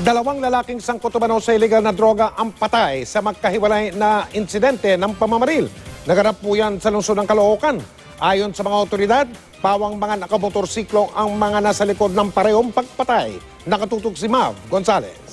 Dalawang lalaking sangkot umano sa illegal na droga ang patay sa magkahiwalay na insidente ng pamamaril. Naganap po yan sa lungsod ng Caloocan. Ayon sa mga otoridad, pawang mga nakamotorsiklo ang mga nasa likod ng parehong pagpatay. Nakatutok si Mav Gonzales.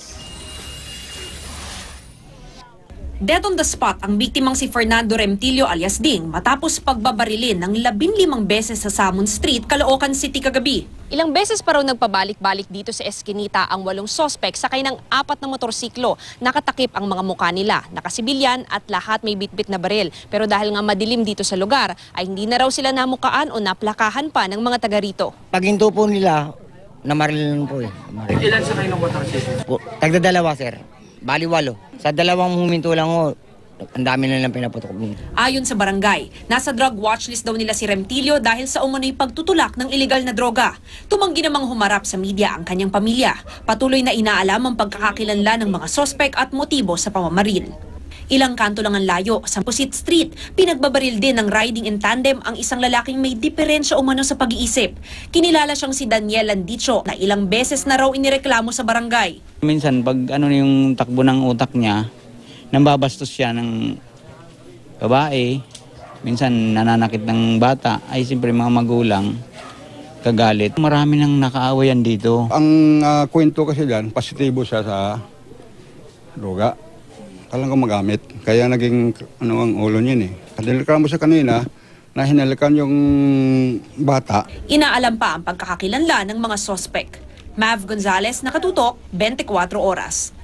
Dead on the spot ang biktimang si Fernando Remtilio alias Ding matapos pagbabarilin ng 15 beses sa Samon Street, Caloocan City kagabi. Ilang beses pa raw nagpabalik-balik dito sa Eskinita ang 8 sospek sakay ng 4 na motorsiklo. Nakatakip ang mga mukha nila, nakasibilyan at lahat may bitbit na baril. Pero dahil nga madilim dito sa lugar, ay hindi na raw sila namukaan o naplakahan pa ng mga taga rito. Paghinto po nila, namaril po eh. Ilan sa kayo ng motorsiklo? Tagdadalawa sir, bali 8. Sa dalawang huminto lang ho, ang dami na lang pinaputok. Ayon sa barangay, nasa drug watchlist daw nila si Remtilio dahil sa umano'y pagtutulak ng iligal na droga. Tumanggi namang humarap sa media ang kanyang pamilya. Patuloy na inaalam ang pagkakakilanlan ng mga sospek at motibo sa pamamaril. Ilang kanto lang ang layo, sa Pusit Street, pinagbabaril din ng riding in tandem ang isang lalaking may diferensya umano sa pag-iisip. Kinilala siyang si Daniel Landicho na ilang beses na raw inireklamo sa barangay. Minsan pag yung takbo ng utak niya, nambabastos siya ng babae, minsan nananakit ng bata, ay siyempre mga magulang, kagalit. Marami nang nakaawayan dito. Ang kwento kasi dyan, positibo siya sa droga. Talagang magamit. Kaya naging ang ulo niya eh. Nireklamo siya kanina na hinalikan yung bata. Inaalam pa ang pagkakakilanlan ng mga sospek. Mav Gonzales, nakatutok, 24 oras.